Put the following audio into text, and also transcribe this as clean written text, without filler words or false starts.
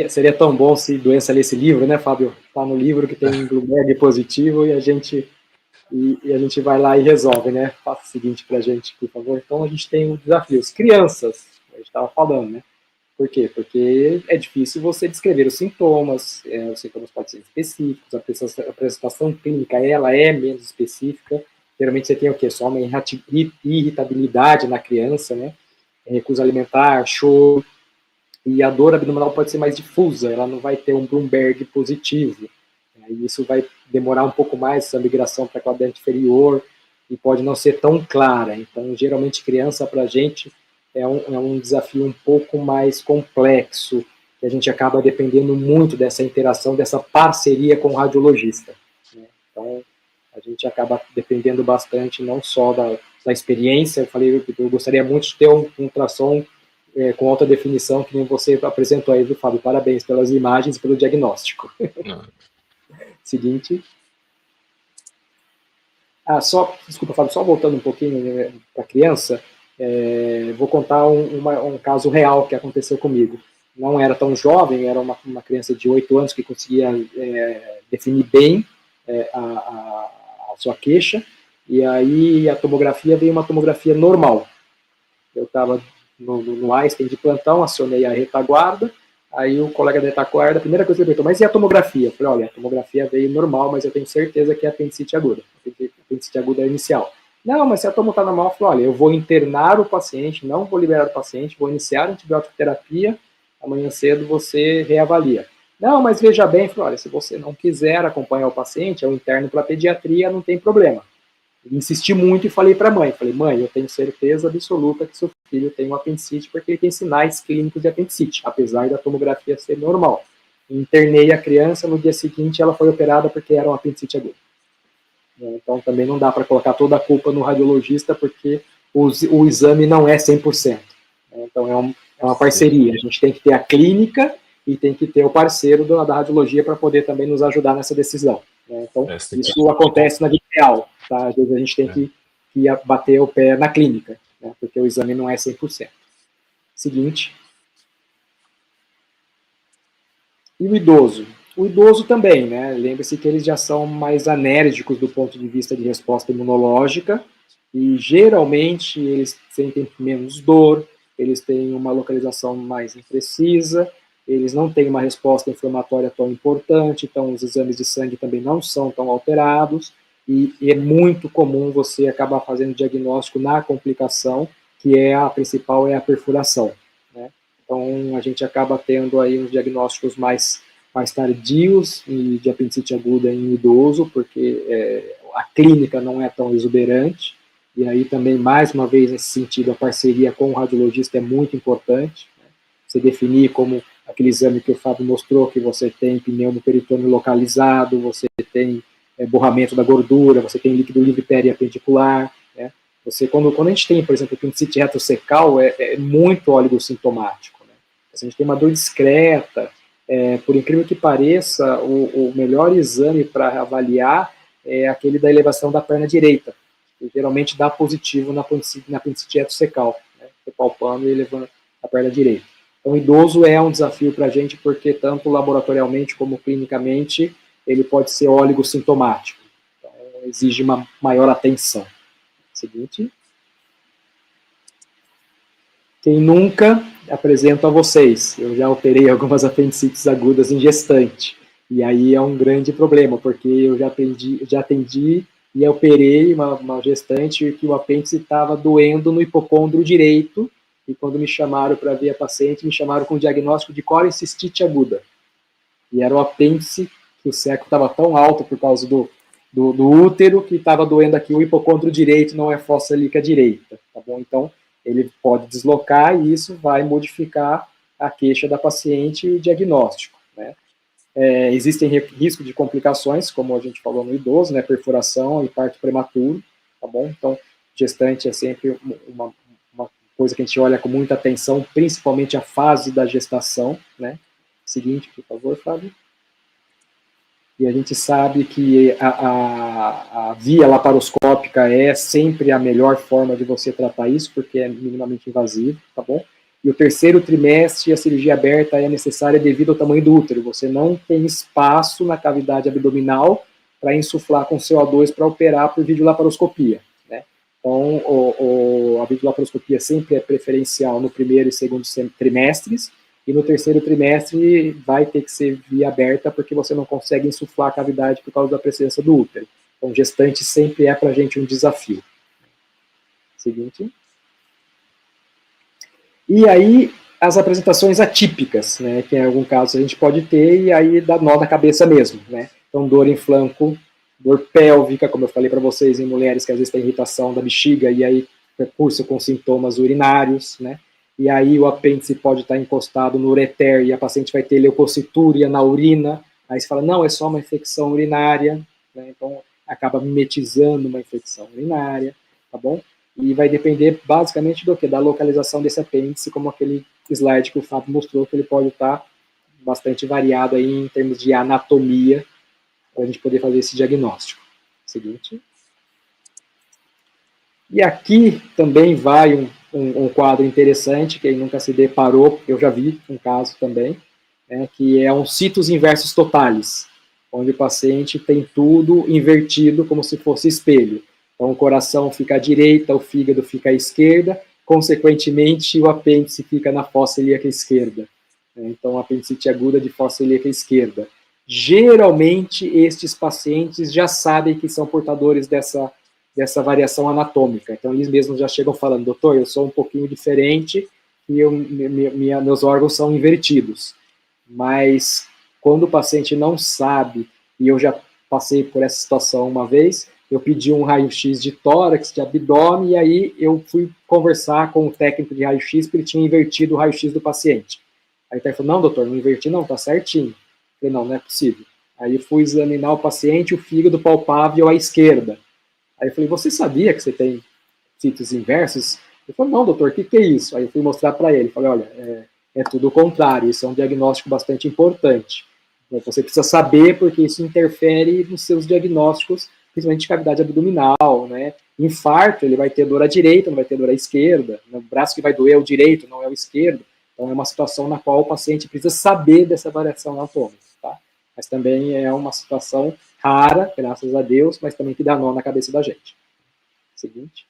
Seria tão bom se doença lesse livro, né, Fábio? Tá no livro que tem um Bloomberg positivo e a gente vai lá e resolve, né? Faça o seguinte para a gente, por favor. Então, a gente tem desafios. Crianças, a gente estava falando, né? Por quê? Porque é difícil você descrever os sintomas podem ser específicos, a apresentação clínica, ela é menos específica. Geralmente você tem o quê? Só uma irritabilidade na criança, né? Recusa alimentar, choro, e a dor abdominal pode ser mais difusa, ela não vai ter um Bloomberg positivo. E isso vai demorar um pouco mais, essa migração para a quadrante inferior, e pode não ser tão clara. Então, geralmente, criança, para a gente, é um desafio um pouco mais complexo, que a gente acaba dependendo muito dessa interação, dessa parceria com o radiologista. Né? Então, a gente acaba dependendo bastante, não só da experiência. Eu gostaria muito de ter um ultrassom com alta definição, que nem você apresentou aí, viu, Fábio? Parabéns pelas imagens e pelo diagnóstico. Seguinte. Desculpa, Fábio, só voltando um pouquinho para a criança, vou contar um caso real que aconteceu comigo. Não era tão jovem, era uma criança de 8 anos que conseguia definir bem a sua queixa, e aí a tomografia veio uma tomografia normal. Eu estava no Einstein de plantão, acionei a retaguarda, aí o colega da retaguarda, a primeira coisa que ele perguntou, mas e a tomografia? Eu falei, olha, a tomografia veio normal, mas eu tenho certeza que é apendicite aguda. Apendicite aguda inicial. Não, mas se a tomo está normal, eu falei, olha, eu vou internar o paciente, não vou liberar o paciente, vou iniciar a antibiótico terapia, amanhã cedo você reavalia. Não, mas veja bem, eu falei, olha, se você não quiser acompanhar o paciente, eu interno para pediatria, não tem problema. Insisti muito e falei para a mãe, mãe, eu tenho certeza absoluta que seu filho tem um apendicite porque ele tem sinais clínicos de apendicite, apesar da tomografia ser normal. Internei a criança, no dia seguinte ela foi operada porque era um apendicite agudo. Então também não dá para colocar toda a culpa no radiologista porque o exame não é 100%. Então é uma parceria, a gente tem que ter a clínica e tem que ter o parceiro da radiologia para poder também nos ajudar nessa decisão. Então, isso acontece na vida real. Tá? Às vezes a gente tem que bater o pé na clínica, né? Porque o exame não é 100%. Seguinte. E o idoso? O idoso também, né? Lembre-se que eles já são mais anérgicos do ponto de vista de resposta imunológica e geralmente eles sentem menos dor, eles têm uma localização mais imprecisa, eles não têm uma resposta inflamatória tão importante, então os exames de sangue também não são tão alterados, e é muito comum você acabar fazendo diagnóstico na complicação, que é a principal, é a perfuração. Né? Então a gente acaba tendo aí uns diagnósticos mais tardios de apendicite aguda em idoso, porque a clínica não é tão exuberante, e aí também, mais uma vez, nesse sentido, a parceria com o radiologista é muito importante, né? Você definir como aquele exame que o Fábio mostrou, que você tem pneumoperitônio localizado, você tem borramento da gordura, você tem líquido livre periapendicular, né? Quando a gente tem, por exemplo, apendicite retrocecal, é muito oligosintomático, né? A gente tem uma dor discreta, por incrível que pareça, o melhor exame para avaliar é aquele da elevação da perna direita, que geralmente dá positivo na apendicite retrocecal, né? Você palpando e elevando a perna direita. Então, o idoso é um desafio para a gente, porque tanto laboratorialmente como clinicamente, ele pode ser oligosintomático. Então, exige uma maior atenção. Seguinte. Quem nunca, apresento a vocês, eu já operei algumas apendicites agudas em gestante, e aí é um grande problema, porque eu já atendi e operei uma gestante que o apêndice estava doendo no hipocôndrio direito, e quando me chamaram para ver a paciente, me chamaram com o diagnóstico de colicistite aguda, e era o apêndice, que o seco estava tão alto por causa do útero, que estava doendo aqui o hipocôndrio direito, não é fossa ilíaca direita, tá bom? Então, ele pode deslocar e isso vai modificar a queixa da paciente e o diagnóstico, né? Existem riscos de complicações, como a gente falou no idoso, né? Perfuração e parto prematuro, tá bom? Então, gestante é sempre uma coisa que a gente olha com muita atenção, principalmente a fase da gestação, né? Seguinte, por favor, Fábio. E a gente sabe que a via laparoscópica é sempre a melhor forma de você tratar isso, porque é minimamente invasivo, tá bom? e o terceiro trimestre a cirurgia aberta é necessária devido ao tamanho do útero. Você não tem espaço na cavidade abdominal para insuflar com CO2 para operar por videolaparoscopia, né? Então, a videolaparoscopia sempre é preferencial no primeiro e segundo trimestres, e no terceiro trimestre vai ter que ser via aberta, porque você não consegue insuflar a cavidade por causa da presença do útero. Então, gestante sempre é para a gente um desafio. Seguinte. E aí, as apresentações atípicas, né, que em algum caso a gente pode ter, e aí dá nó na cabeça mesmo, né? Então, dor em flanco, dor pélvica, como eu falei para vocês, em mulheres que às vezes têm irritação da bexiga, e aí cursa com sintomas urinários, né? E aí o apêndice pode estar encostado no ureter e a paciente vai ter leucocitúria na urina, aí você fala, não, é só uma infecção urinária, né? Então acaba mimetizando uma infecção urinária, tá bom? E vai depender basicamente do que? Da localização desse apêndice, como aquele slide que o Fábio mostrou, que ele pode estar bastante variado aí em termos de anatomia, para a gente poder fazer esse diagnóstico. Seguinte. E aqui também vai um quadro interessante, quem nunca se deparou, eu já vi um caso também, né, que é um situs inversus totalis, onde o paciente tem tudo invertido como se fosse espelho. Então o coração fica à direita, o fígado fica à esquerda, consequentemente o apêndice fica na fossa ilíaca esquerda. Então apendicite aguda de fossa ilíaca esquerda. Geralmente estes pacientes já sabem que são portadores dessa variação anatômica. Então, eles mesmos já chegam falando, doutor, eu sou um pouquinho diferente e meus órgãos são invertidos. Mas, quando o paciente não sabe, e eu já passei por essa situação uma vez, eu pedi um raio-x de tórax, de abdômen, e aí eu fui conversar com o técnico de raio-x, porque ele tinha invertido o raio-x do paciente. Aí ele falou, não, doutor, não inverti não, tá certinho. Eu falei, não, não é possível. Aí eu fui examinar o paciente, o fígado palpável à esquerda. Aí eu falei, você sabia que você tem sítios inversos? Ele falou, não, doutor, o que é isso? Aí eu fui mostrar para ele, falei, olha, é tudo o contrário, isso é um diagnóstico bastante importante. Você precisa saber porque isso interfere nos seus diagnósticos, principalmente de cavidade abdominal, né? Infarto, ele vai ter dor à direita, não vai ter dor à esquerda, o braço que vai doer é o direito, não é o esquerdo. Então é uma situação na qual o paciente precisa saber dessa variação anatômica, tá? Mas também é uma situação rara, graças a Deus, mas também que dá nó na cabeça da gente. Seguinte.